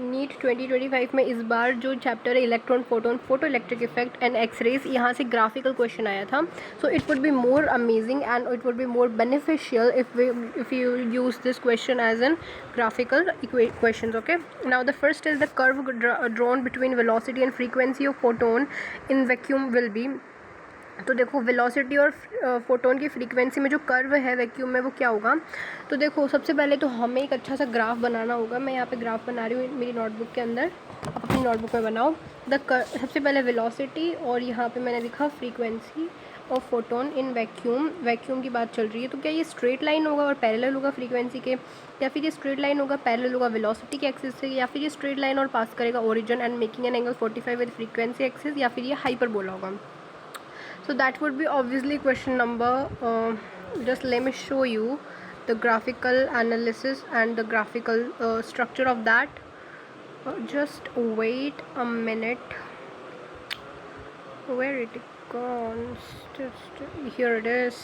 NEET 2025 में इस बार जो चैप्टर है electron photon photo electric effect and x rays, यहाँ से ग्राफिकल क्वेश्चन आया था. So it would be more amazing and it would be more beneficial if you use this question as an graphical questions. Okay, now the first is the curve drawn between velocity and frequency of photon in vacuum will be. तो देखो velocity और photon की frequency में जो curve है vacuum में वो क्या होगा. तो देखो सबसे पहले तो हमें एक अच्छा सा ग्राफ बनाना होगा. मैं यहाँ पे ग्राफ बना रही हूँ मेरी नोटबुक के अंदर, आप अपनी नोटबुक में बनाओ. सबसे पहले वेलोसिटी और यहाँ पे मैंने लिखा frequency of photon in vacuum. Vacuum की बात चल रही है, तो क्या ये स्ट्रेट लाइन होगा और पैरेलल होगा फ्रीक्वेंसी के, या फिर ये स्ट्रेट लाइन होगा पैरेलल होगा वेलोसिटी के एक्सिस से, या फिर ये स्ट्रेट लाइन और पास करेगा origin and making an angle 45 with frequency axis, या फिर ये हाइपरबोला होगा. So that would be obviously question number. Just let me show you the graphical analysis and the graphical structure of that. Just wait a minute. Where it gone? Just here it is.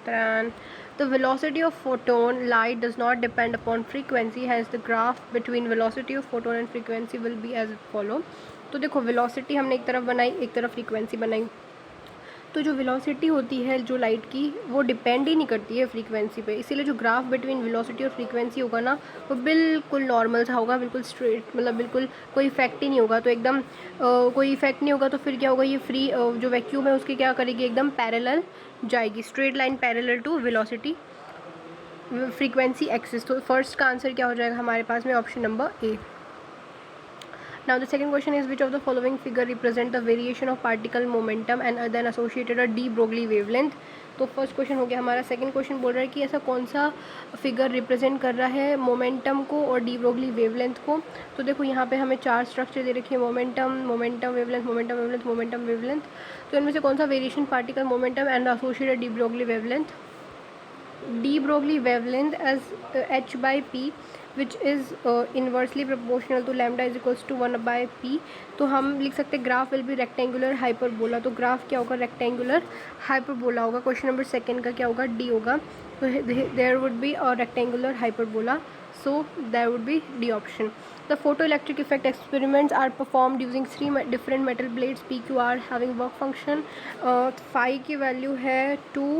Then the velocity of photon light does not depend upon frequency. Hence the graph between velocity of photon and frequency will be as follow. तो देखो velocity हमने एक तरफ बनाई, एक तरफ frequency बनाई. तो जो वेलोसिटी होती है जो लाइट की वो डिपेंड ही नहीं करती है फ्रीक्वेंसी पे, इसीलिए जो ग्राफ बिटवीन वेलोसिटी और फ्रीक्वेंसी होगा ना वो बिल्कुल नॉर्मल सा होगा, बिल्कुल स्ट्रेट, मतलब बिल्कुल कोई इफेक्ट ही नहीं होगा. तो एकदम कोई इफेक्ट नहीं होगा तो फिर क्या होगा, ये फ्री जो वैक्यूम है उसकी क्या करेगी, एकदम पैरेलल जाएगी, straight line parallel to velocity frequency axis. तो फर्स्ट का आंसर क्या हो जाएगा हमारे पास में, option number A. Now the second question is which of the following figure represent the variation of particle momentum and then associated a de Broglie wavelength. तो first question हो गया हमारा. सेकंड क्वेश्चन बोल रहा है कि ऐसा कौन सा फिगर रिप्रेजेंट कर रहा है मोमेंटम को और डी ब्रोगली वेवलेंथ को. तो देखो यहाँ पे हमें चार स्ट्रक्चर दे रखी है, momentum, momentum wavelength, momentum wavelength, momentum wavelength. तो इनमें से कौन सा variation particle momentum and associated de Broglie wavelength. De Broglie wavelength as h/p which is inversely proportional to lambda is equals to 1/p. तो हम लिख सकते हैं graph will be rectangular hyperbola. तो ग्राफ क्या होगा, रेक्टेंगुलर हाइपरबोला होगा. Question number second का क्या होगा, डी होगा. तो there would be a rectangular hyperbola, so there would be D option. The photoelectric effect experiments are performed using 3 different metal plates PQR having work function. phi की value है 2,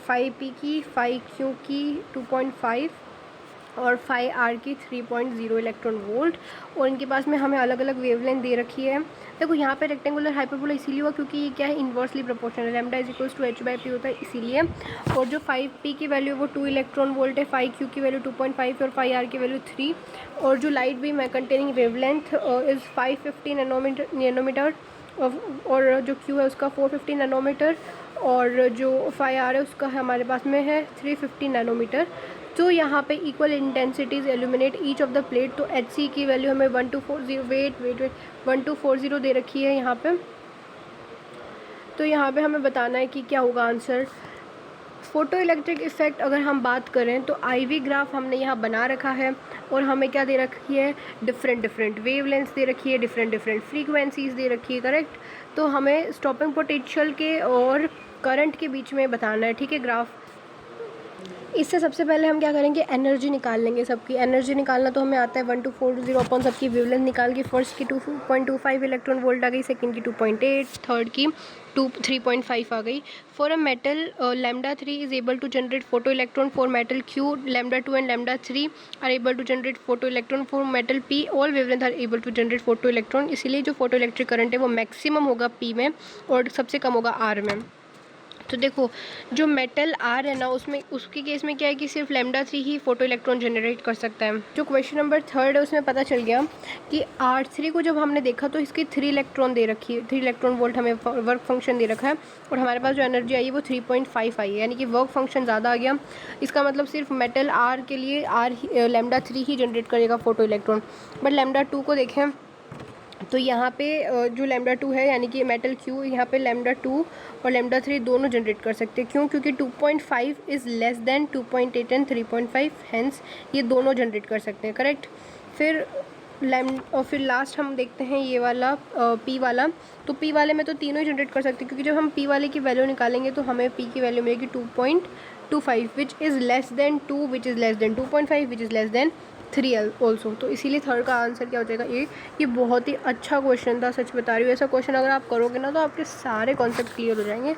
phi p की, phi q की 2.5 और phi r की 3.0 electron volt. और इनके पास में हमें अलग अलग वेवलेंथ दे रखी है. देखो यहाँ पे रेक्टेंगुलर हाइपरबोला इसीलिए हुआ क्योंकि ये क्या है, inversely proportional, lambda is equals to h/p होता है इसीलिए. और जो 5p की वैल्यू वो 2 इलेक्ट्रॉन वोल्ट है, phi q की वैल्यू 2.5 और phi r की वैल्यू 3. और जो लाइट बीम है कंटेनिंग वेवलेंथ इज़ 550 नैनोमीटर और जो q है उसका 450 नैनोमीटर और जो phi r है उसका हमारे पास में है 350 नैनोमीटर. तो यहाँ पे equal intensities aluminate each of the plate. तो एच सी की वैल्यू हमें 1240 1240 दे रखी है यहाँ पे. तो यहाँ पे हमें बताना है कि क्या होगा आंसर. फ़ोटो इलेक्ट्रिक इफ़ेक्ट अगर हम बात करें तो आईवी ग्राफ हमने यहाँ बना रखा है और हमें क्या दे रखी है, डिफरेंट वेवलेंथ्स दे रखी है, डिफरेंट फ्रीक्वेंसीज़ दे रखी है, करेक्ट. तो हमें स्टॉपिंग पोटेंशियल के और करंट के बीच में बताना है, ठीक है, ग्राफ. इससे सबसे पहले हम क्या करेंगे, एनर्जी निकाल लेंगे. सबकी एनर्जी निकालना तो हमें आता है 1240 अपॉन सबकी वेवलेंथ निकाल के. फर्स्ट की 2.25 इलेक्ट्रॉन वोल्ट आ गई, सेकंड की 2.8, थर्ड की 3.5 आ गई. For a metal lambda 3 is able to generate photo electron. For metal Q lambda 2 and lambda 3 are able to generate photo electron. For metal P all wavelength are able to generate photo electron. इसीलिए जो photo electric current है वो maximum होगा P में और सबसे कम होगा are में. तो देखो जो मेटल आर है ना उसमें उसके केस में क्या है कि सिर्फ लैम्डा 3 ही फोटो इलेक्ट्रॉन जनरेट कर सकता है. जो क्वेश्चन नंबर थर्ड है उसमें पता चल गया कि R3 को जब हमने देखा तो इसकी 3 इलेक्ट्रॉन दे रखी है, 3 इलेक्ट्रॉन वोल्ट हमें वर्क फंक्शन दे रखा है और हमारे पास जो एनर्जी आई है वो 3.5 आई है, यानी कि वर्क फंक्शन ज़्यादा आ गया. इसका मतलब सिर्फ मेटल आर के लिए लैम्डा 3 ही जनरेट करेगा फोटो इलेक्ट्रॉन. बट लैम्डा 2 को देखें तो यहाँ पे जो लैम्डा 2 है यानी कि मेटल क्यू, यहाँ पे लैम्डा 2 और लैम्डा 3 दोनों जनरेट कर सकते हैं. क्यों, क्योंकि 2.5 is less than 2.8 and 3.5, hence ये दोनों जनरेट कर सकते हैं, करेक्ट. फिर लास्ट हम देखते हैं ये वाला पी वाला. तो पी वाले में तो तीनों ही जनरेट कर सकते हैं क्योंकि जब हम पी वाले की वैल्यू निकालेंगे तो हमें पी की वैल्यू मिलेगी 2.25 which is less then 2 which is less then 2.5 which is less then 3 also, तो इसीलिए थर्ड का आंसर क्या हो जाएगा ए। ये बहुत ही अच्छा क्वेश्चन था, सच बता रही हूँ। ऐसा क्वेश्चन अगर आप करोगे ना तो आपके सारे कॉन्सेप्ट क्लियर हो जाएंगे।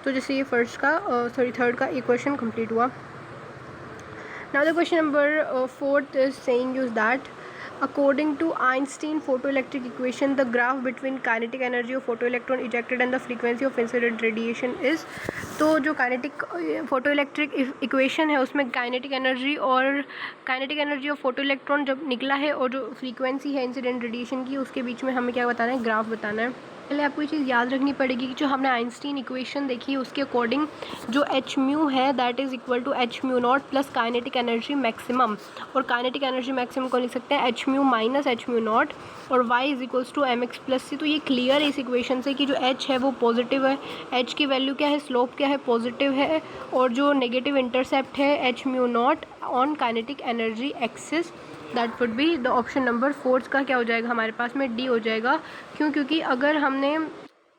तो जैसे ये फर्स्ट का थर्ड का एक क्वेश्चन कंप्लीट हुआ। Now the question number 4 is saying use that according to Einstein photoelectric equation the graph between kinetic energy of photoelectron ejected and the frequency of incident radiation is। तो जो kinetic photoelectric equation है उसमें kinetic energy of photoelectron जब निकला है और जो frequency है इंसिडेंट रेडिएशन की, उसके बीच में हमें क्या बताना है, ग्राफ बताना है। पहले आपको ये चीज़ याद रखनी पड़ेगी कि जो हमने आइंस्टीन इक्वेशन देखी उसके अकॉर्डिंग जो एच म्यू है that is equal to H mu not plus kinetic energy maximum, और काइनेटिक एनर्जी मैक्सिमम को लिख सकते हैं H mu minus H mu not, और Y is equals to M X plus C. तो ये क्लियर है इस इक्वेशन से कि जो एच है वो पॉजिटिव है, एच की वैल्यू क्या है, स्लोप क्या है, पॉजिटिव है, और जो नेगेटिव इंटरसेप्ट है H mu not on kinetic energy axis, that would be the option number 4 का क्या हो जाएगा हमारे पास में, डी हो जाएगा। क्यों? क्योंकि अगर हमने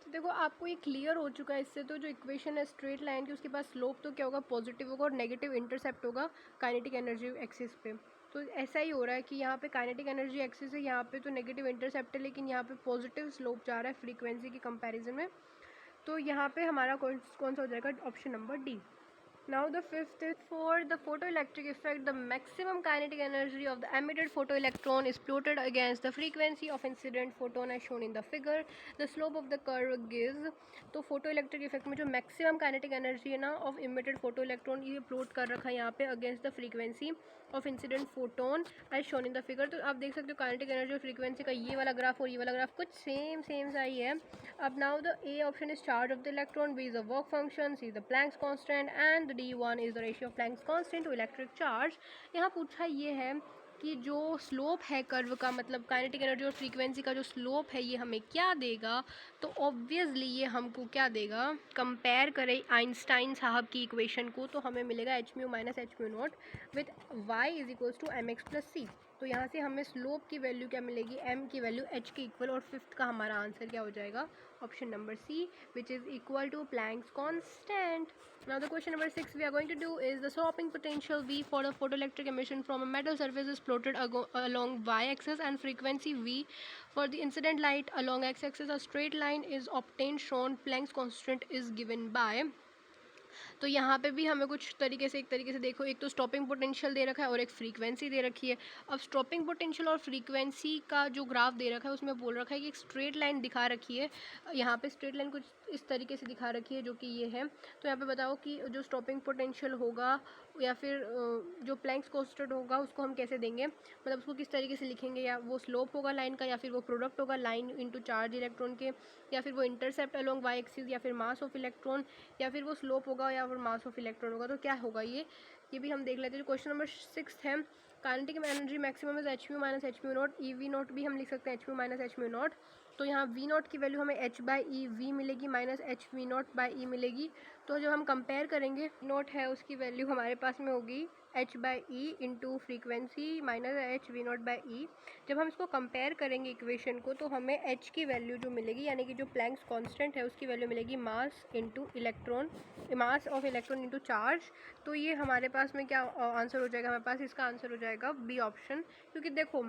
देखो आपको ये क्लियर हो चुका है इससे, तो जो इक्वेशन है स्ट्रेट लाइन की उसके पास स्लोप तो क्या होगा, पॉजिटिव होगा, और नेगेटिव इंटरसेप्ट होगा काइनेटिक एनर्जी एक्सिस पे। तो ऐसा ही हो रहा है कि यहाँ पे काइनेटिक एनर्जी एक्सिस है, यहाँ पे तो नेगेटिव इंटरसेप्ट है, लेकिन यहाँ पे पॉजिटिव स्लोप जा रहा है फ्रीक्वेंसी की कंपैरिजन में। तो यहाँ पे हमारा कौन सा हो जाएगा, option number D. Now the fifth is for the photoelectric effect, the maximum kinetic energy of the emitted photoelectron is plotted against the frequency of incident photon as shown in the figure. The slope of the curve gives। तो photoelectric effect में जो maximum kinetic energy है ना of emitted photoelectron, ये plot कर रखा है यहाँ पे against the frequency of incident photon as shown in the figure। तो आप देख सकते हो kinetic energy और frequency का ये वाला ग्राफ और ये वाला ग्राफ कुछ सेम सा ही है। अब now the A option is charge of the electron, B is the work function, C is the Planck's constant and D1 is the ratio of Planck's constant to electric charge। यहाँ पूछा ये है कि जो slope है curve का, मतलब kinetic energy और फ्रीक्वेंसी का जो स्लोप है ये हमें क्या देगा। तो ऑब्वियसली ये हमको क्या देगा, कंपेयर करें आइंस्टाइन साहब की इक्वेशन को, तो हमें मिलेगा H mu minus H mu not with Y is equals to M X plus C. तो यहाँ से हमें स्लोप की वैल्यू क्या मिलेगी, m की वैल्यू h के इक्वल, और फिफ्थ का हमारा आंसर क्या हो जाएगा, option number C which is equal to Planck's constant. Now the question number 6 we are going to do is the swapping potential V for the photoelectric emission from a metal surface is plotted along y-axis and frequency V for the incident light along x-axis. A straight line is obtained shown Planck's constant is given by। तो यहाँ पे भी हमें कुछ तरीके से, एक तरीके से देखो, एक तो स्टॉपिंग पोटेंशियल दे रखा है और एक फ्रीक्वेंसी दे रखी है। अब स्टॉपिंग पोटेंशियल और फ्रीक्वेंसी का जो ग्राफ दे रखा है उसमें बोल रखा है कि एक स्ट्रेट लाइन दिखा रखी है, यहाँ पे स्ट्रेट लाइन कुछ इस तरीके से दिखा रखी है जो कि ये है। तो यहाँ पे बताओ कि जो स्टॉपिंग पोटेंशियल होगा या फिर जो प्लैंक्स कांस्टेंट होगा उसको हम कैसे देंगे, मतलब उसको किस तरीके से लिखेंगे, या वो स्लोप होगा लाइन का, या फिर वो प्रोडक्ट होगा लाइन इंटू चार्ज इलेक्ट्रॉन के, या फिर वो इंटरसेप्ट अलोंग वाई एक्सिस, या फिर मास ऑफ इलेक्ट्रॉन, या फिर वो स्लोप होगा या फिर मास ऑफ इलेक्ट्रॉन होगा। तो क्या होगा ये भी हम देख लेते हैं। क्वेश्चन नंबर 6 है kinetic energy maximum is H mu minus H mu not, E V not भी हम लिख सकते हैं H mu minus H mu not. तो यहाँ वी नॉट की वैल्यू हमें एच बाई ई वी मिलेगी minus H V not by E मिलेगी। तो जब हम कंपेयर करेंगे नॉट है उसकी वैल्यू हमारे पास में होगी H by E into frequency minus H V not by E. जब हम इसको कंपेयर करेंगे इक्वेशन को तो हमें एच की वैल्यू जो मिलेगी, यानी कि जो प्लैंक्स कांस्टेंट है उसकी वैल्यू मिलेगी mass into electron, mass of electron into charge. तो ये हमारे पास में क्या आंसर हो जाएगा, हमारे पास इसका आंसर हो जाएगा बी ऑप्शन। क्योंकि देखो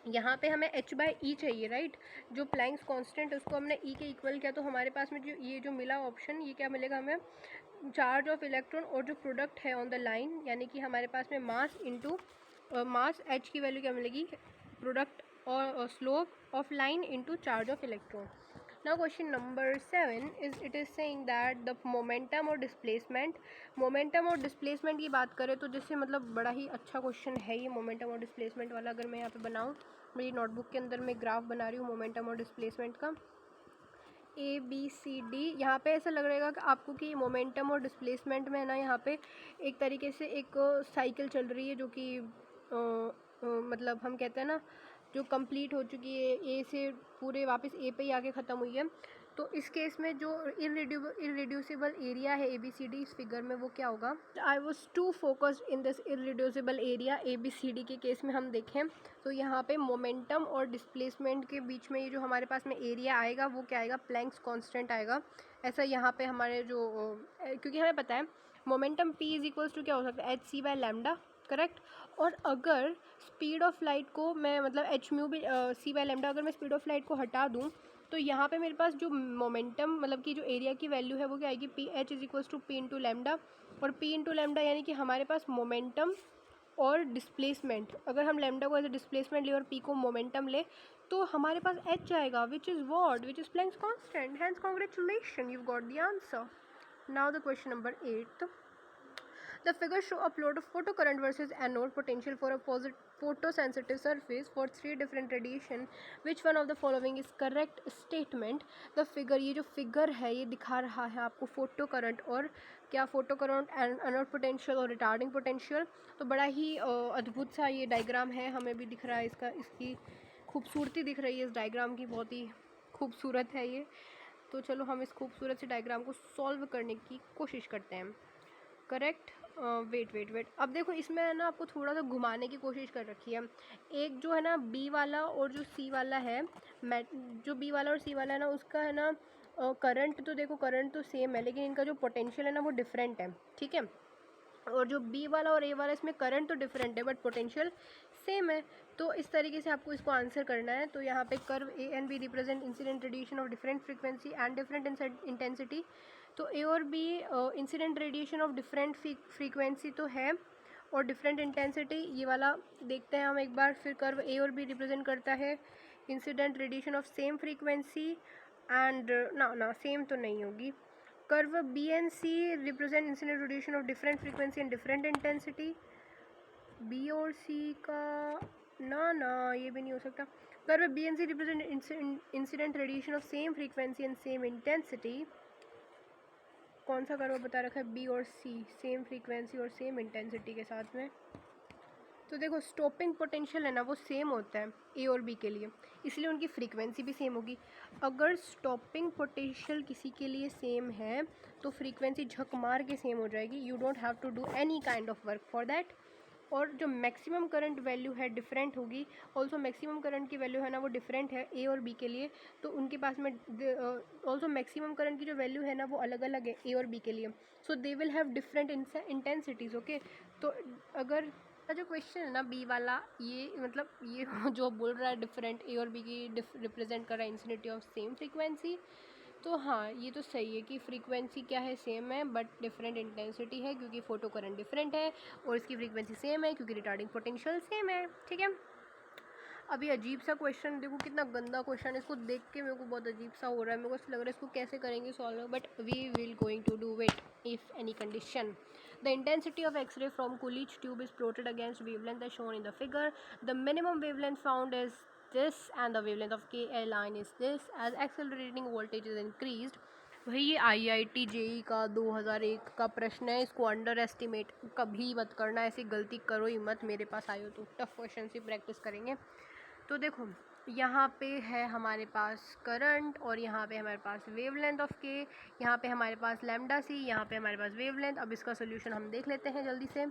यहाँ पे हमें h बाई ई चाहिए, राइट, जो प्लैंक्स कांस्टेंट है उसको हमने e के इक्वल किया, तो हमारे पास में जो ये जो मिला ऑप्शन, ये क्या मिलेगा हमें, चार्ज ऑफ इलेक्ट्रॉन और जो प्रोडक्ट है ऑन द लाइन, यानी कि हमारे पास में मास इंटू मास h की वैल्यू क्या मिलेगी, प्रोडक्ट और slope of line into charge of electron. Now question number 7 is it is saying that the momentum और displacement, मोमेंटम और डिस्प्लेसमेंट की बात करें तो जैसे मतलब बड़ा ही अच्छा क्वेश्चन है ये मोमेंटम और डिस्प्लेसमेंट वाला। अगर मैं यहाँ पे बनाऊँ, मेरी नोटबुक के अंदर मैं ग्राफ बना रही हूँ मोमेंटम और डिस्प्लेसमेंट का, ए बी सी डी। यहाँ पे ऐसा लग रहेगा कि आपको कि मोमेंटम और डिस्प्लेसमेंट में है ना, यहाँ पे एक तरीके से एक साइकिल चल रही है जो कि मतलब हम कहते हैं ना जो कंप्लीट हो चुकी है, ए से पूरे वापस ए पे ही आके ख़त्म हुई है। तो इस केस में जो इररिड्यूसिबल एरिया है ए बी सी डी इस फिगर में वो क्या होगा। I was too focused in this irreducible area A B C D के केस में हम देखें तो यहाँ पे मोमेंटम और डिस्प्लेसमेंट के बीच में ये जो हमारे पास में एरिया आएगा वो क्या आएगा, प्लैंक्स कांस्टेंट आएगा। ऐसा यहाँ पे हमारे जो क्योंकि हमें पता है momentum p is equals to क्या हो सकता है, H C by lambda, correct. और अगर स्पीड ऑफ लाइट को मैं मतलब एच म्यू भी सी बाय लेमडा, अगर मैं स्पीड ऑफ लाइट को हटा दूँ तो यहाँ पे मेरे पास जो मोमेंटम मतलब कि जो एरिया की वैल्यू है वो क्या आएगी, P H is equals to P into lambda. और पी इंटू लेमडा यानी कि हमारे पास मोमेंटम और डिस्प्लेसमेंट, अगर हम लेमडा को एज ए डिस्प्लेसमेंट ले और पी को मोमेंटम ले तो हमारे पास एच आएगा which is what, which is Planck's constant. Hence congratulation, you got the answer. Now the question number 8. The figures show a plot of photocurrent versus anode potential for a photosensitive surface for 3 different radiation. Which one of the following is correct statement? The figure, ये जो figure है ये दिखा रहा है आपको photo current और क्या, फोटो करंट एनोड पोटेंशियल और रिटार्डिंग पोटेंशियल। तो बड़ा ही अद्भुत सा ये डायग्राम है, हमें भी दिख रहा है इसका, इसकी खूबसूरती दिख रही है इस डायग्राम की, बहुत ही खूबसूरत है ये। तो चलो हम इस खूबसूरत से डायग्राम को सॉल्व करने की कोशिश करते हैं। करेक्ट, वेट, अब देखो इसमें है ना आपको थोड़ा सा घुमाने की कोशिश कर रखी है। एक जो है ना बी वाला और जो सी वाला है, जो बी वाला और सी वाला है ना उसका है ना करंट, तो देखो करंट तो सेम है लेकिन इनका जो पोटेंशियल है ना वो डिफरेंट है, ठीक है। और जो बी वाला और ए वाला इसमें करंट तो डिफरेंट है बट पोटेंशियल सेम है। तो इस तरीके से आपको इसको आंसर करना है। तो यहाँ पे curve A and B represent incident radiation of different frequency and different intensity. तो ए और B incident radiation of different frequency तो है और डिफरेंट इंटेंसिटी, ये वाला देखते हैं हम एक बार। फिर कर्व ए और बी रिप्रेजेंट करता है incident radiation of same frequency and ना सेम तो नहीं होगी। Curve B and C represent incident radiation of different frequency and different intensity. B और सी का ना ये भी नहीं हो सकता। Curve B and C represent incident radiation of same frequency and same intensity. कौन सा कर्व बता रखा है, बी और सी सेम फ्रीक्वेंसी और सेम इंटेंसिटी के साथ में। तो देखो स्टॉपिंग पोटेंशियल है ना वो सेम होता है ए और बी के लिए, इसलिए उनकी फ्रीक्वेंसी भी सेम होगी। अगर स्टॉपिंग पोटेंशियल किसी के लिए सेम है तो फ्रीक्वेंसी झक मार के सेम हो जाएगी। You don't have to do any kind of work for that. और जो मैक्सिमम करंट वैल्यू है डिफरेंट होगी। ऑल्सो मैक्सिमम करंट की वैल्यू है ना वो डिफरेंट है ए और बी के लिए, तो उनके पास में ऑल्सो मैक्सिमम करंट की जो वैल्यू है ना वो अलग अलग है ए और बी के लिए। So they will have different intensities, okay. तो अगर जो क्वेश्चन है ना बी वाला, ये मतलब ये जो बोल रहा है डिफरेंट ए और बी की रिप्रेजेंट कर रहा है इंसिडेंट ऑफ सेम फ्रीक्वेंसी, तो हाँ ये तो सही है कि फ्रीक्वेंसी क्या है, सेम है बट डिफरेंट इंटेंसिटी है क्योंकि फोटो करंट डिफरेंट है, और इसकी फ्रीक्वेंसी सेम है क्योंकि रिटार्डिंग पोटेंशियल सेम है, ठीक है। अभी अजीब सा क्वेश्चन, देखो कितना गंदा क्वेश्चन है, इसको देख के मेरे को बहुत अजीब सा हो रहा है, मेरे को ऐसा लग रहा है इसको कैसे करेंगे solve, but we will going to do it if any condition. The intensity of x ray from Coolidge tube is plotted against wavelength as shown in the figure. The minimum wavelength found is this and the wavelength of Ka line is this as accelerating voltage is increased। वही ये IIT JEE का 2001 का प्रश्न है, इसको under estimate कभी मत करना, ऐसी गलती करो ही मत, मेरे पास आयो तो टफ क्वेश्चन से प्रैक्टिस करेंगे। तो देखो यहाँ पे है हमारे पास करंट और यहाँ पे हमारे पास वेवलेंथ ऑफ के, यहाँ पे हमारे पास लैम्डा सी, यहाँ पे हमारे पास वेवलेंथ। अब इसका सोल्यूशन हम देख लेते हैं जल्दी से।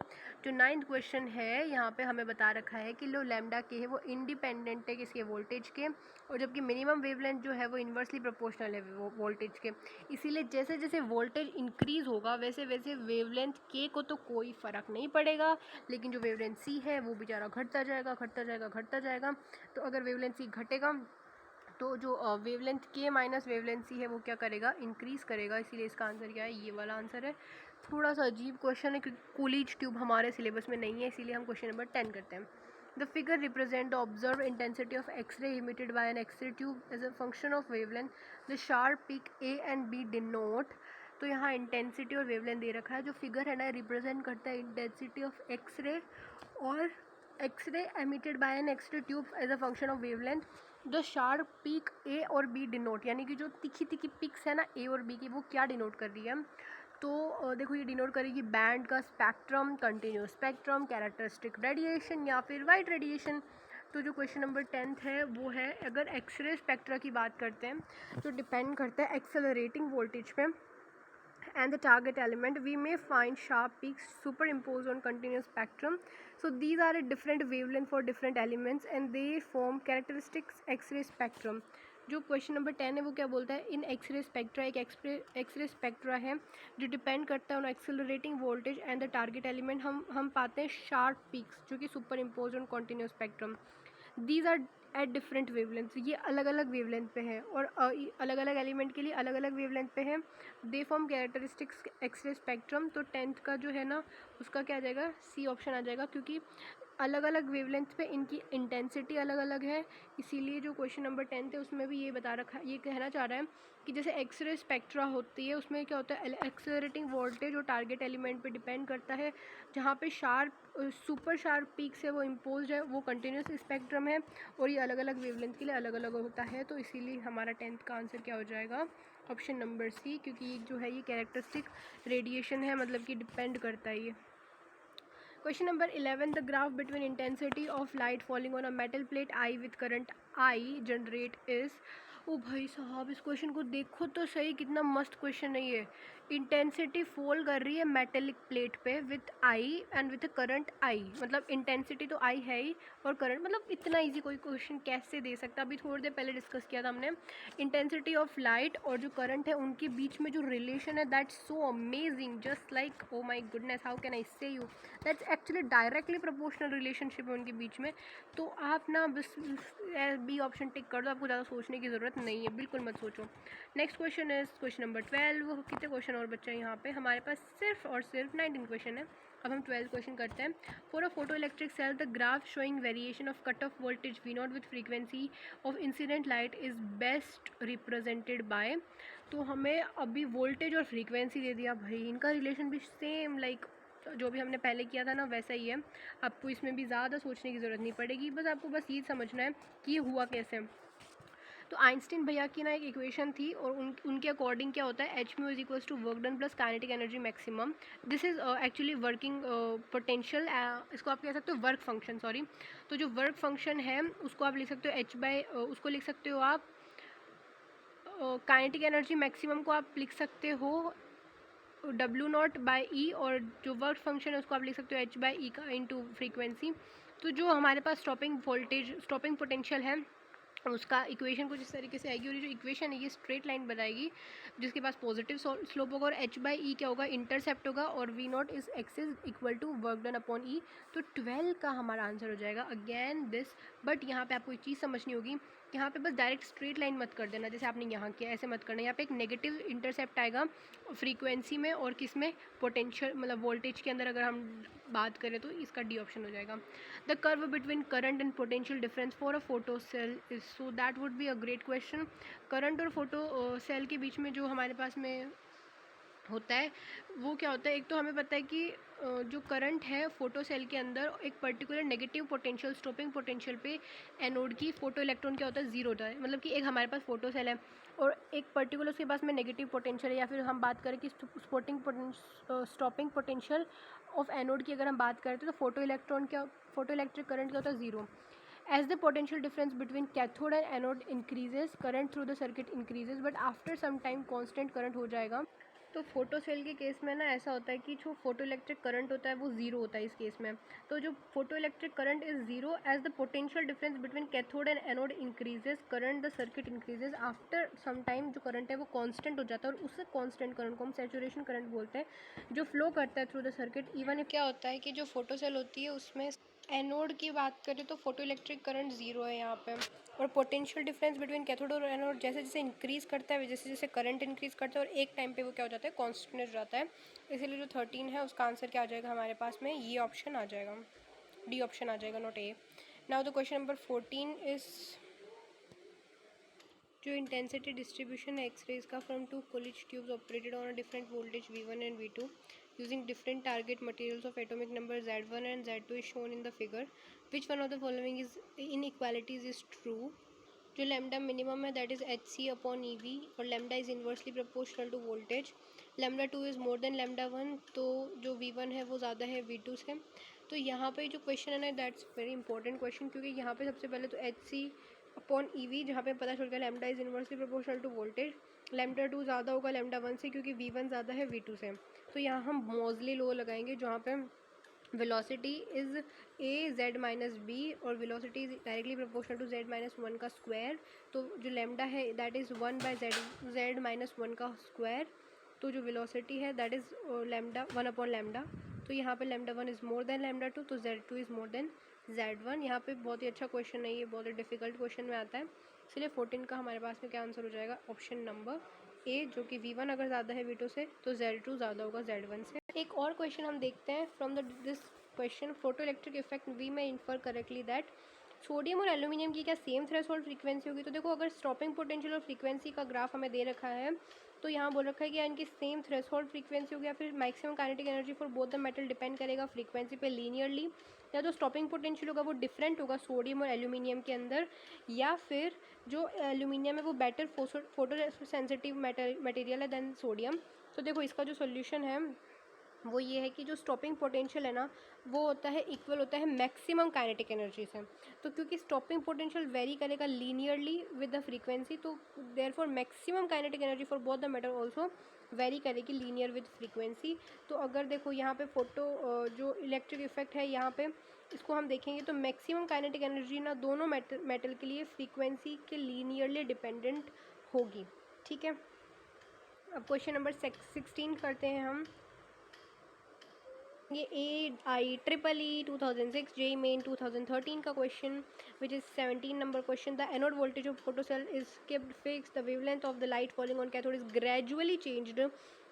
जो 9th क्वेश्चन है यहाँ पे हमें बता रखा है कि लो लैम्डा के है वो इंडिपेंडेंट है किसके, वोल्टेज के, और जबकि मिनिमम वेवलेंथ जो है वो इन्वर्सली प्रोपोर्शनल है वो वोल्टेज के। इसीलिए जैसे जैसे वोल्टेज इंक्रीज़ होगा वैसे वैसे वेवलेंथ के को तो कोई फ़र्क नहीं पड़ेगा, लेकिन जो वेवलेंथ सी है वो बेचारा घटता जाएगा घटता जाएगा घटता जाएगा। तो अगर वेवलेंथ सी घटेगा तो जो वेवलेंथ के माइनस वेवलेंथ सी है वो क्या करेगा, इंक्रीज़ करेगा। इसीलिए इसका आंसर क्या है, ये वाला आंसर है। थोड़ा सा अजीब क्वेश्चन है क्योंकि Coolidge ट्यूब हमारे सिलेबस में नहीं है, इसीलिए हम क्वेश्चन नंबर 10 करते हैं। The figure represent the observe intensity of x ray emitted by an x ray tube as a function of wavelength. The sharp peak A and B denote. तो यहाँ इंटेंसिटी और वेवलेंथ दे रखा है, जो फिगर है ना रिप्रेजेंट करता है इंटेंसिटी ऑफ एक्सरे और x-ray emitted by an x ray tube as a function of wavelength. The sharp peak A और बी डिनोट, यानी कि जो तिखी तिखी पिक्स है ना ए और बी की वो क्या डिनोट कर रही है, तो देखो ये डिनोट करेगी बैंड का spectrum, continuous spectrum, characteristic radiation या फिर वाइट रेडिएशन। तो जो क्वेश्चन नंबर 10th है वो है, अगर एक्सरे स्पेक्ट्रा की बात करते हैं तो डिपेंड करता है एक्सेलरेटिंग वोल्टेज पे and the target element, we may find sharp peaks superimposed on continuous spectrum. So these are a different wavelength for different elements and they form characteristics X-ray spectrum. जो question number 10 है वो क्या बोलता है, इन X-ray spectra, एक X-ray spectra है जो डिपेंड करता है on accelerating voltage and the target element. हम पाते हैं शार्प पीक्स जो कि super impose on continuous spectrum. These are at different wavelength, ये अलग अलग वेवलेंथ पे है और अलग अलग एलिमेंट के लिए अलग अलग वेवलेंथ पे है। They form characteristics X-ray spectrum. तो 10th का जो है ना उसका क्या आ जाएगा, सी ऑप्शन आ जाएगा, क्योंकि अलग अलग वेवलेंथ पे इनकी इंटेंसिटी अलग अलग है। इसीलिए जो क्वेश्चन नंबर 10 है उसमें भी ये बता रखा, ये कहना चाह रहा है कि जैसे एक्सरे स्पेक्ट्रा होती है उसमें क्या होता है, एक्सेलरेटिंग वोल्टेज और टारगेट एलिमेंट पे डिपेंड करता है। जहाँ पे शार्प सुपर शार्प पीक्स है वो इम्पोज है, वो कंटिन्यूस स्पेक्ट्रम है और ये अलग अलग वेवलेंथ के लिए अलग अलग होता है। तो इसीलिए हमारा 10th का आंसर क्या हो जाएगा, ऑप्शन नंबर सी, क्योंकि ये जो है ये कैरेक्टरिस्टिक रेडिएशन है, मतलब कि डिपेंड करता है ये। Question number 11. The graph between intensity of light falling on a metal plate I with current I generate is। ओ भाई साहब, इस क्वेश्चन को देखो तो सही, कितना मस्त क्वेश्चन है ये। इंटेंसिटी फॉल कर रही है मेटेलिक प्लेट पे with I and with current I, मतलब इंटेंसिटी तो आई है ही और करंट, मतलब इतना इजी कोई क्वेश्चन कैसे दे सकता। अभी थोड़ी देर पहले डिस्कस किया था हमने, इंटेंसिटी ऑफ लाइट और जो करंट है उनके बीच में जो रिलेशन है that's so amazing, just like oh my goodness how can I say you, that's actually directly proportional relationship है उनके बीच में। तो आप ना बस बी ऑप्शन टिक कर दो, आपको ज़्यादा सोचने की ज़रूरत नहीं है, बिल्कुल मत सोचो। Next question is question number 12। कितने क्वेश्चन और बच्चे हैं यहाँ पे, हमारे पास सिर्फ और सिर्फ 19 क्वेश्चन है। अब हम 12 क्वेश्चन करते हैं। For a photo electric cell the graph showing variation of cut off voltage V naught with frequency of incident light is best represented by. तो हमें अभी वोल्टेज और फ्रीक्वेंसी दे दिया भाई, इनका रिलेशन भी सेम लाइक जो भी हमने पहले किया था ना वैसा ही है। आपको इसमें भी ज़्यादा सोचने की ज़रूरत नहीं पड़ेगी, बस आपको बस ये समझना है कि ये हुआ कैसे। तो आइंस्टीन भैया की ना एक इक्वेशन थी और उनके अकॉर्डिंग क्या होता है, H mu is equals to work done plus kinetic energy maximum. This is actually working potential, इसको आप कह सकते हो वर्क फंक्शन, सॉरी। तो जो वर्क फंक्शन है उसको आप लिख सकते हो एच बाय, उसको लिख सकते हो आप काइनेटिक एनर्जी मैक्सिमम को आप लिख सकते हो डब्ल्यू नॉट बाई ई, और जो वर्क फंक्शन है उसको आप लिख सकते हो एच बाई ई का इनटू फ्रीक्वेंसी। तो जो हमारे पास स्टॉपिंग वोल्टेज स्टॉपिंग पोटेंशियल है उसका इक्वेशन कुछ इस तरीके से आएगी, और ये जो इक्वेशन है ये स्ट्रेट लाइन बनाएगी जिसके पास पॉजिटिव स्लोप होगा, और एच बाई ई क्या होगा, इंटरसेप्ट होगा, और V not is X is equal to work done upon E. तो 12 का हमारा आंसर हो जाएगा अगेन दिस। बट यहाँ पे आपको एक चीज़ समझनी होगी, यहाँ पे बस डायरेक्ट स्ट्रेट लाइन मत कर देना जैसे आपने यहाँ किया, ऐसे मत करना। यहाँ पे एक नेगेटिव इंटरसेप्ट आएगा फ्रीक्वेंसी में और किस में, पोटेंशियल मतलब वोल्टेज के अंदर अगर हम बात करें तो इसका डी ऑप्शन हो जाएगा। The curve between current and potential difference for a photo cell is, so that would be a great question. Current और फोटो सेल के बीच में जो हमारे पास में होता है वो क्या होता है, एक तो हमें पता है कि जो करंट है फोटो सेल के अंदर एक particular negative potential stopping potential पे एनोड की फोटो इलेक्ट्रॉन क्या होता है, जीरो होता है। मतलब कि एक हमारे पास फोटो सेल है और एक पर्टिकुलर उसके पास में नेगेटिव पोटेंशियल है, या फिर हम बात करें कि स्टॉपिंग पोटेंशियल ऑफ एनोड की अगर हम बात करते हैं तो फोटो इलेक्ट्रिक करंट क्या होता है, zero. As the potential difference between cathode and anode increases, current through the circuit increases, but after some time constant current हो जाएगा। तो फोटो सेल के केस में ना ऐसा होता है कि जो फोटो इलेक्ट्रिक करंट होता है वो ज़ीरो होता है इस केस में। तो जो photo electric current is zero as the potential difference between cathode and anode increases, current the circuit increases, after some time जो करंट है वो कांस्टेंट हो जाता है, और उस कांस्टेंट करंट को हम सैचुरेशन करंट बोलते हैं जो फ्लो करता है थ्रू द सर्किट। इवन क्या होता है कि जो फोटो सेल होती है उसमें एनोड की बात करें तो फोटो इलेक्ट्रिक करंट ज़ीरो है यहाँ पे, और पोटेंशियल डिफरेंस बिटवीन कैथोड और एनोड जैसे जैसे इंक्रीज़ करता है, जैसे जैसे करंट इंक्रीज़ करता है, और एक टाइम पे वो क्या हो जाता है, कांस्टेंट हो जाता है। इसीलिए जो 13 है उसका आंसर क्या आ जाएगा हमारे पास में, ये ऑप्शन आ जाएगा, डी ऑप्शन आ जाएगा, not A. Now the question number 14 is जो इंटेंसिटी डिस्ट्रीब्यूशन है एक्सरेज का from two Coolidge tubes operated on a different voltage V1 and V2 using different target materials of atomic number Z1 and Z2 is shown in the figure. Which one of the following is inequalities is true? जो lambda minimum है that is HC upon EV, और lambda is inversely proportional to voltage. Lambda 2 is more than lambda 1, तो जो V1 है वो ज़्यादा है V2 से। तो यहाँ पे जो क्वेश्चन है ना दैट्स वेरी इंपॉर्टेंट क्वेश्चन, क्योंकि यहाँ पे सबसे पहले तो HC अपॉन EV जहाँ पे पता चल गया lambda is inversely proportional to voltage, lambda 2 ज़्यादा होगा लैम्डा 1 से क्योंकि V1 ज़्यादा है V2 से। तो यहाँ हम मोजली लॉ लगाएंगे जहाँ पे velocity is A Z minus B और velocity is directly proportional to Z minus one का स्क्वायर। तो जो लेमडा है that is one by Z minus one का स्क्वायर। तो जो वेलोसिटी है that is lambda one upon lambda. तो यहाँ पे lambda one is more than lambda two, तो Z two is more than Z one. यहाँ पे बहुत ही अच्छा क्वेश्चन है, ये बहुत ही डिफिकल्ट क्वेश्चन में आता है, इसलिए 14 का हमारे पास में क्या आंसर हो जाएगा, ऑप्शन नंबर ए, जो कि V1 अगर ज़्यादा है V2 से तो Z2 ज़्यादा होगा Z1 से। एक और क्वेश्चन हम देखते हैं from this question, photo electric effect we में इन्फर करेक्टली दैट सोडियम और एल्यूमिनियम की क्या सेम थ्रेशोल्ड फ्रीक्वेंसी होगी। तो देखो अगर स्टॉपिंग पोटेंशियल और फ्रीक्वेंसी का ग्राफ हमें दे रखा है तो यहाँ बोल रखा है कि इनकी सेम थ्रेशोल्ड फ्रीक्वेंसी होगी, या फिर maximum kinetic energy for both the metal depend करेगा फ्रीक्वेंसी पे लीनियरली, या जो स्टॉपिंग पोटेंशियल होगा वो डिफरेंट होगा सोडियम और एल्यूमिनियम के अंदर, या फिर जो एल्यूमिनियम है वो बेटर फोटो सेंसिटिव मटेरियल है देन सोडियम। तो देखो इसका जो सोल्यूशन है वो ये है कि जो स्टॉपिंग पोटेंशियल है ना वो होता है इक्वल होता है मैक्सिमम काइनेटिक एनर्जी से। तो क्योंकि स्टॉपिंग पोटेंशियल वेरी करेगा लीनियरली विद द फ्रीक्वेंसी, तो therefore maximum kinetic energy for both the metal also very करेगी लीनियर विद फ्रीक्वेंसी। तो अगर देखो यहाँ पे फोटो जो इलेक्ट्रिक इफेक्ट है यहाँ पे इसको हम देखेंगे तो मैक्सिमम काइनेटिक एनर्जी ना दोनों मेटल के लिए फ्रीक्वेंसी के लीनियरली डिपेंडेंट होगी। ठीक है, अब क्वेश्चन नंबर 16 करते हैं हम। ये AIEEE 2006 JEE मेन 2013 का question which is 17 number question. The anode voltage of photocell is kept fixed, the wavelength of the light falling on cathode is gradually changed,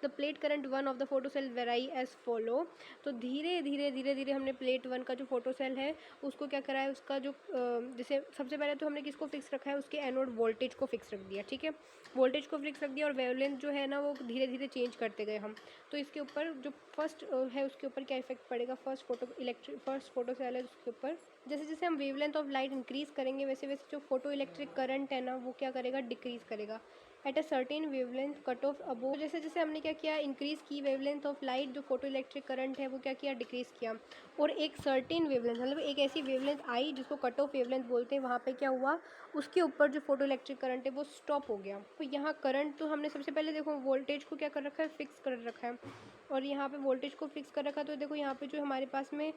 the plate current one of the photocell vary as follow। तो धीरे धीरे धीरे धीरे हमने plate one का जो photocell है उसको क्या करा है, उसका जो जैसे सबसे पहले तो हमने किसको फिक्स रखा है, उसके एनोड वोल्टेज को फिक्स रख दिया। ठीक है, वोल्टेज को फिक्स रख दिया और वेवलेंथ जो है ना वो धीरे धीरे चेंज करते गए हम। तो इसके ऊपर जो फर्स्ट है उसके ऊपर क्या इफेक्ट पड़ेगा, फर्स्ट फोटो सेल है उसके ऊपर जैसे जैसे हम वेवलेंथ ऑफ लाइट इंक्रीज करेंगे वैसे वैसे जो फोटो इलेक्ट्रिक करंट है ना वो क्या करेगा, डिक्रीज करेगा at a certain wavelength cut off अबो। जैसे जैसे हमने क्या किया, इंक्रीज की वेवलेंथ ऑफ लाइट, जो फोटो इलेक्ट्रिक करंट है वो क्या किया, डिक्रीज किया। और एक सर्टेन वेवलेंथ मतलब एक ऐसी वेवलेंथ आई जिसको कट ऑफ वेवलेंथ बोलते हैं, वहाँ पे क्या हुआ, उसके ऊपर जो फोटो इलेक्ट्रिक करंट है वो स्टॉप हो गया। तो यहाँ करंट तो हमने सबसे पहले देखो वोल्टेज को क्या कर रखा है, फिक्स कर रखा है, और यहाँ पे वोल्टेज को फिक्स कर रखा है। तो देखो यहाँ पे जो हमारे पास में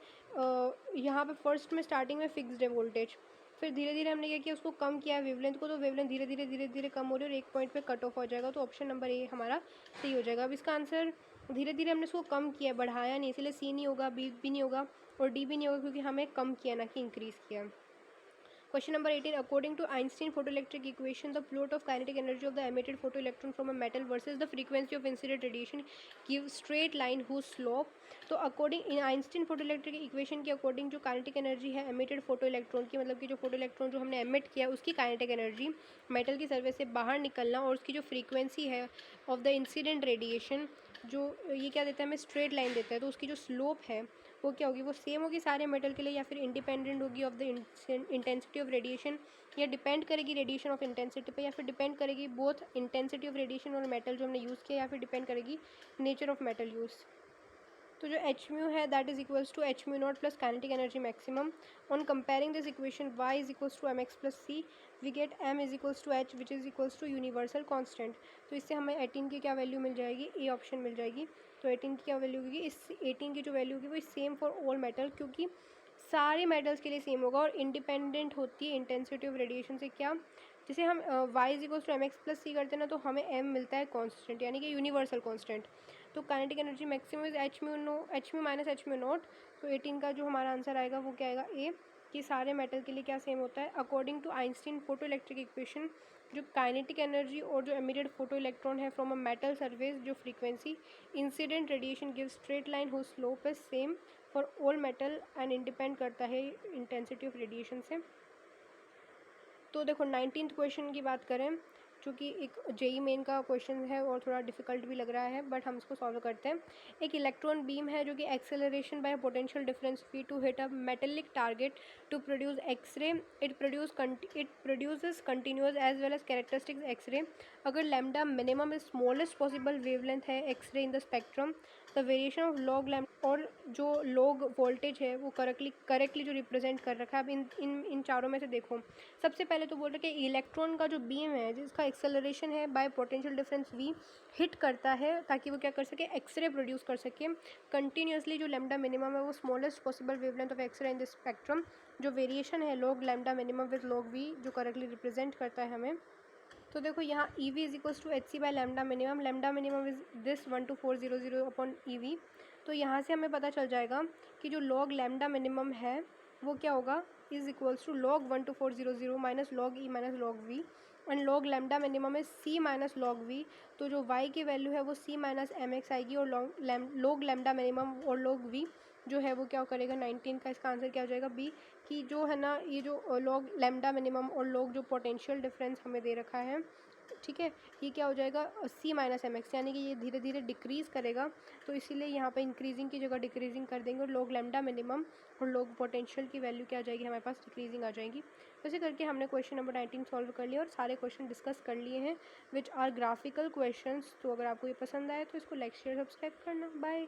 यहाँ पे फर्स्ट में स्टार्टिंग में फिक्स्ड है वोल्टेज, फिर धीरे धीरे हमने क्या किया, उसको कम किया है वेवलेंथ को, तो वेवलेंथ धीरे धीरे धीरे धीरे कम हो रही है और एक पॉइंट पे कट ऑफ हो जाएगा। तो ऑप्शन नंबर ए हमारा सही हो जाएगा। अब इसका आंसर धीरे धीरे हमने इसको कम किया, बढ़ाया नहीं, इसलिए सी नहीं होगा, बी भी नहीं होगा और डी भी नहीं होगा, क्योंकि हमें कम किया ना कि इंक्रीज़ किया। Question number 18. According to Einstein photoelectric equation, the float of kinetic energy of the emitted photoelectron from a metal versus the frequency of incident radiation gives straight line whose slope। तो according in Einstein photoelectric equation के according जो kinetic energy है emitted photoelectron की, मतलब कि जो photoelectron जो हमने emit किया उसकी kinetic energy metal की surface से बाहर निकलना, और उसकी जो frequency है of the incident radiation जो ये क्या देता है हमें, स्ट्रेट लाइन देता है। तो उसकी जो स्लोप है वो क्या होगी, वो सेम होगी सारे मेटल के लिए, या फिर इंडिपेंडेंट होगी of the intensity of radiation, या डिपेंड करेगी रेडिएशन ऑफ इंटेंसिटी पे, या फिर डिपेंड करेगी बोथ इंटेंसिटी ऑफ रेडिएशन और मेटल जो हमने यूज़ किया, या फिर डिपेंड करेगी नेचर ऑफ मेटल यूज़। तो जो एच म्यू है that is equals to H mu not plus kinetic energy maximum. On comparing this equation y is equals to M X plus C, we get m is equals to h which is equals to universal constant. तो इससे हमें 18 की क्या value मिल जाएगी, A option मिल जाएगी। तो 18 की क्या वैल्यू होगी, इस 18 की जो वैल्यू होगी वो सेम फॉर ऑल मेटल, क्योंकि सारे मेटल्स के लिए सेम होगा और इंडिपेंडेंट होती है इंटेंसिटी ऑफ रेडिएशन से। क्या, जैसे हम y is equals to M X plus C करते हैं ना, तो हमें m मिलता है कांस्टेंट, यानी कि यूनिवर्सल कांस्टेंट। तो kinetic energy maximum is H mu minus H mu not. तो 18 का जो हमारा आंसर आएगा वो क्या आएगा, ए, कि सारे मेटल के लिए क्या सेम होता है। According to Einstein photo electric equation, जो काइनेटिक एनर्जी और जो एमिटेड फोटो इलेक्ट्रॉन है फ्रॉम अ मेटल सरफेस, जो frequency incident radiation give straight line हो slope is same for all metal and independ करता है इंटेंसिटी ऑफ रेडिएशन से। तो देखो 19th क्वेश्चन की बात करें, चूँकि एक जेई मेन का क्वेश्चन है और थोड़ा डिफिकल्ट भी लग रहा है, बट हम इसको सॉल्व करते हैं। एक इलेक्ट्रॉन बीम है जो कि acceleration by potential difference V to hit a metallic target to produce x-ray, it produces continuous as well as characteristics x-ray. अगर lambda minimum is smallest possible wavelength है x-ray in the spectrum, the variation of log lambda और जो log voltage है वो correctly जो represent कर रखा है। अब इन चारों में से देखो, सबसे पहले तो बोल रहे कि इलेक्ट्रॉन का जो बीम है जिसका एक्सेलरेशन है bye potential difference v hit करता है ताकि वो क्या कर सके, एक्सरे प्रोड्यूस कर सके कंटिन्यूसली। जो लैम्डा मिनिमम है वो smallest possible wavelength of X-ray in the spectrum. जो वेरिएशन है log lambda minimum with log v जो करेक्टली रिप्रेजेंट करता है हमें। तो देखो यहाँ E V is equals to H C by lambda minimum is this 12400 upon E V. तो यहाँ से हमें पता चल जाएगा कि जो लॉग लैम्डा मिनिमम है वो क्या होगा, is equals to log 12400 minus log E minus log V, and log lambda minimum है सी माइनस लॉग वी। तो जो वाई की वैल्यू है वो सी माइनस एम एक्स आएगी, और लॉग लैम्डा मिनिमम और लॉग वी जो है वो क्या करेगा 19 का। इसका आंसर क्या हो जाएगा बी, कि जो है ना ये जो लॉग लैम्डा मिनिमम और लॉग जो पोटेंशियल डिफरेंस हमें दे रखा है, ठीक है, ये क्या हो जाएगा सी माइनस एम एक्स, यानी कि ये धीरे धीरे डिक्रीज़ करेगा। तो इसीलिए यहाँ पे इंक्रीजिंग की जगह डिक्रीजिंग कर देंगे, और लॉग लैम्डा मिनिमम और लॉग पोटेंशियल की वैल्यू क्या आ जाएगी हमारे पास, डिक्रीजिंग आ जाएगी। ऐसे करके हमने क्वेश्चन नंबर 19 सॉल्व कर लिया और सारे क्वेश्चन डिस्कस कर लिए हैं विच आर ग्राफिकल क्वेश्चंस। तो अगर आपको ये पसंद आए तो इसको लाइक शेयर सब्सक्राइब करना। बाय।